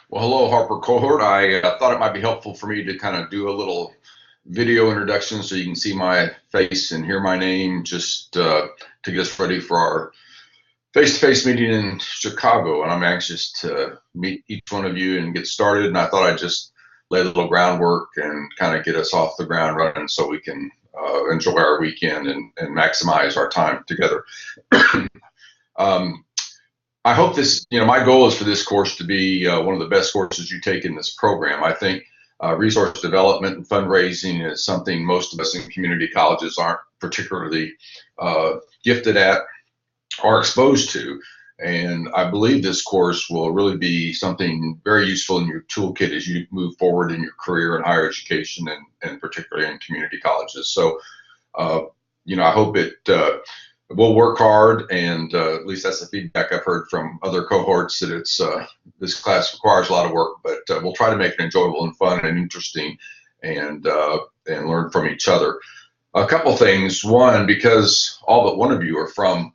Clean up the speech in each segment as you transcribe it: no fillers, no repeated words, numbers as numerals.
Well, hello, Harper cohort. I thought it might be helpful for me to kind of do a little video introduction so you can see my face and hear my name just to get us ready for our face-to-face meeting in Chicago. And I'm anxious to meet each one of you and get started. And I thought I'd just lay a little groundwork and kind of get us off the ground running so we can enjoy our weekend and maximize our time together. um, I hope my goal is for this course to be one of the best courses you take in this program. I think resource development and fundraising is something most of us in community colleges aren't particularly gifted at or exposed to. And I believe this course will really be something very useful in your toolkit as you move forward in your career in higher education and particularly in community colleges. So, I hope we'll work hard, and at least that's the feedback I've heard from other cohorts, that this class requires a lot of work, but we'll try to make it enjoyable and fun and interesting, and learn from each other. A couple things. One, because all but one of you are from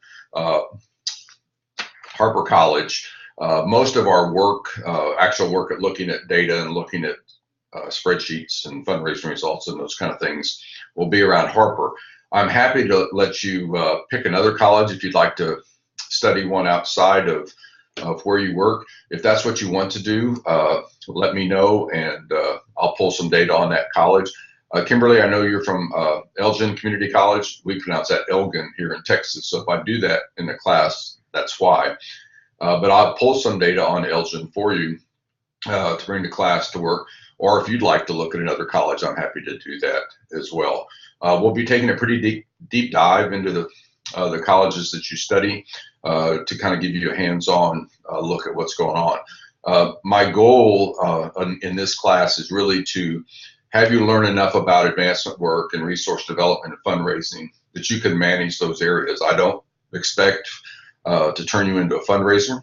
Harper College, most of our work, actual work at looking at data and looking at spreadsheets and fundraising results and those kind of things, will be around Harper. I'm happy to let you pick another college if you'd like to study one outside of where you work. If that's what you want to do, let me know, and I'll pull some data on that college. Kimberly, I know you're from Elgin Community College. We pronounce that Elgin here in Texas. So if I do that in the class, that's why. But I'll pull some data on Elgin for you to bring to class to work. Or if you'd like to look at another college, I'm happy to do that as well. We'll be taking a pretty deep dive into the colleges that you study to kind of give you a hands-on look at what's going on. My goal in this class is really to have you learn enough about advancement work and resource development and fundraising that you can manage those areas. I don't expect to turn you into a fundraiser.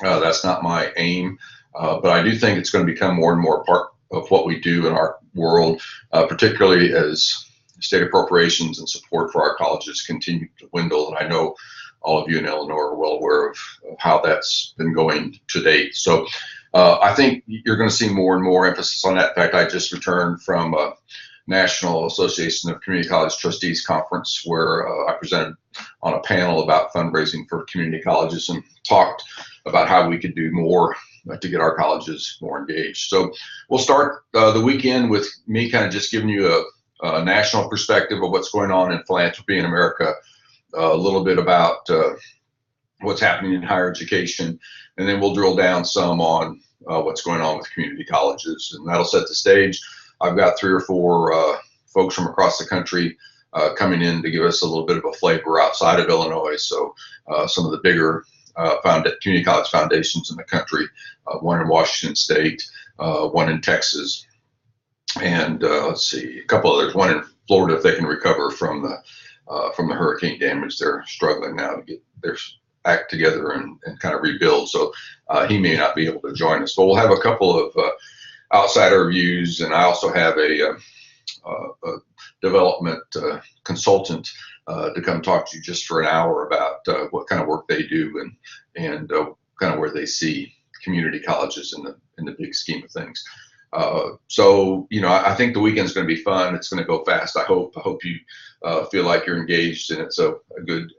That's not my aim, but I do think it's going to become more and more part of what we do in our world, particularly as state appropriations and support for our colleges continue to dwindle. And I know all of you in Illinois are well aware of how that's been going to date. So I think you're going to see more and more emphasis on that. In fact, I just returned from a National Association of Community College Trustees conference where I presented on a panel about fundraising for community colleges and talked about how we could do more to get our colleges more engaged. So we'll start the weekend with me kind of just giving you a national perspective of what's going on in philanthropy in America, a little bit about what's happening in higher education, and then we'll drill down some on what's going on with community colleges, and that'll set the stage. I've got 3 or 4 folks from across the country coming in to give us a little bit of a flavor outside of Illinois. So some of the bigger community college foundations in the country, one in Washington State, one in Texas, and let's see, a couple others. One in Florida, if they can recover from the hurricane damage. They're struggling now to get their act together and kind of rebuild. So he may not be able to join us, but we'll have a couple of outsider views, and I also have a development consultant to come talk to you just for an hour about what kind of work they do and kind of where they see community colleges in the big scheme of things. So I think the weekend's going to be fun. It's going to go fast. I hope you feel like you're engaged, and it's a good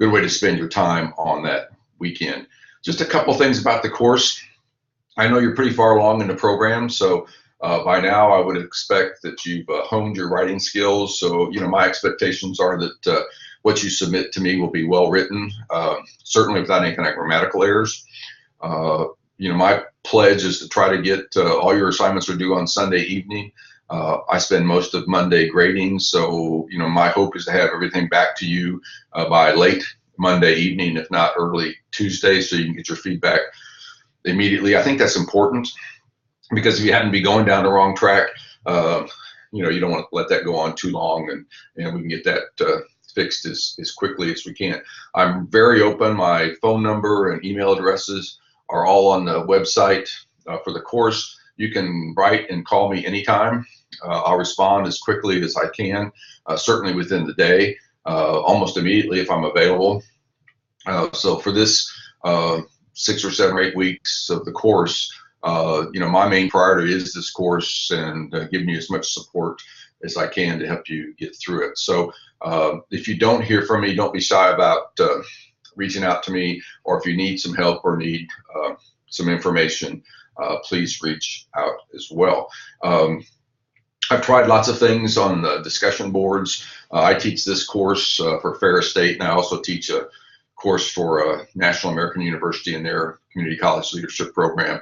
way to spend your time on that weekend. Just a couple things about the course. I know you're pretty far along in the program, so by now I would expect that you've honed your writing skills. So my expectations are that what you submit to me will be well written, certainly without any kind of grammatical errors. My pledge is to try to get all your assignments are due on Sunday evening. I spend most of Monday grading, so my hope is to have everything back to you by late Monday evening, if not early Tuesday, so you can get your feedback immediately. I think that's important because if you happen to be going down the wrong track, you don't want to let that go on too long, and we can get that fixed as quickly as we can. I'm very open. My phone number and email addresses are all on the website for the course. You can write and call me anytime. I'll respond as quickly as I can, certainly within the day, almost immediately if I'm available. So for this 6 or 7 or 8 weeks of the course, my main priority is this course and giving you as much support as I can to help you get through it. So if you don't hear from me, don't be shy about reaching out to me, or if you need some help or need some information, please reach out as well. I've tried lots of things on the discussion boards. I teach this course for Ferris State, and I also teach a course for National American University in their community college leadership program.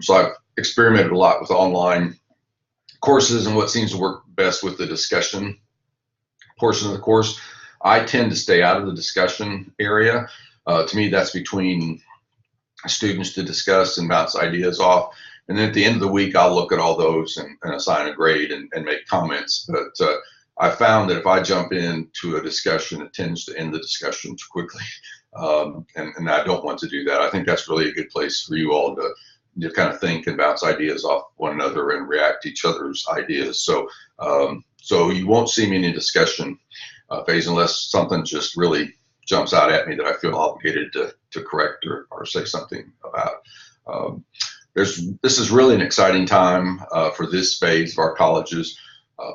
So I've experimented a lot with online courses and what seems to work best with the discussion portion of the course. I tend to stay out of the discussion area. To me, that's between students to discuss and bounce ideas off. And then at the end of the week, I'll look at all those and assign a grade and make comments. But I found that if I jump into a discussion, it tends to end the discussion too quickly. And I don't want to do that. I think that's really a good place for you all to kind of think and bounce ideas off one another and react to each other's ideas. So you won't see me in a discussion phase unless something just really jumps out at me that I feel obligated to correct or say something about. This is really an exciting time for this phase of our colleges.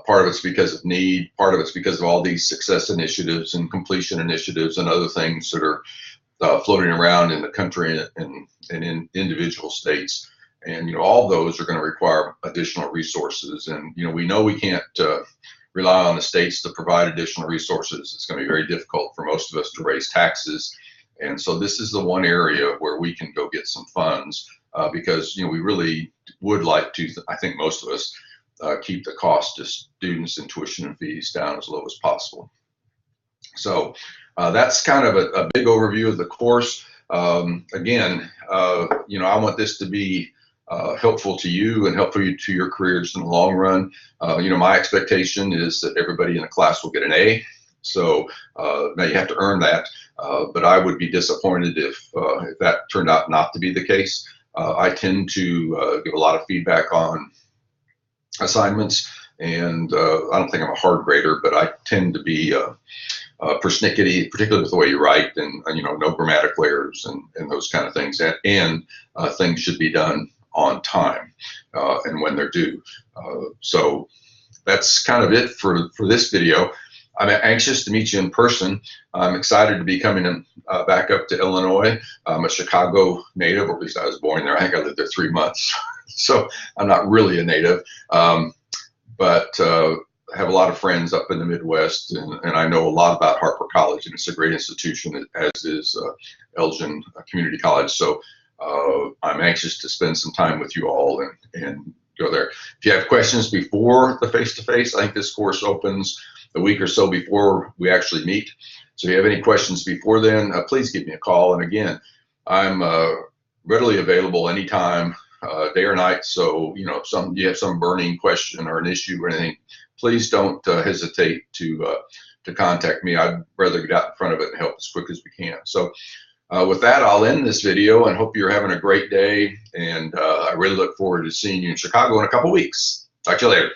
Part of it's because of need, part of it's because of all these success initiatives and completion initiatives and other things that are floating around in the country and in individual states. And all those are going to require additional resources. And we know we can't rely on the states to provide additional resources. It's going to be very difficult for most of us to raise taxes. And so this is the one area where we can go get some funds because we really would like to, I think most of us, keep the cost to students and tuition and fees down as low as possible. So that's kind of a big overview of the course. Again, I want this to be helpful to you and helpful to your careers in the long run. My expectation is that everybody in the class will get an A. So now you have to earn that, but I would be disappointed if that turned out not to be the case. I tend to give a lot of feedback on assignments, and I don't think I'm a hard grader, but I tend to be persnickety, particularly with the way you write, and no grammatical errors and those kind of things, and things should be done on time and when they're due. So that's kind of it for this video. I'm anxious to meet you in person. I'm excited to be coming back up to Illinois. I'm a Chicago native, or at least I was born there. I think I lived there 3 months, so I'm not really a native, but I have a lot of friends up in the Midwest, and I know a lot about Harper College, and it's a great institution, as is Elgin Community College. So I'm anxious to spend some time with you all and go there. If you have questions before the face-to-face, I think this course opens a week or so before we actually meet. So if you have any questions before then, please give me a call. And again, I'm readily available anytime, day or night. So, if you have some burning question or an issue or anything, please don't hesitate to contact me. I'd rather get out in front of it and help as quick as we can. So with that, I'll end this video and hope you're having a great day. And I really look forward to seeing you in Chicago in a couple weeks. Talk to you later.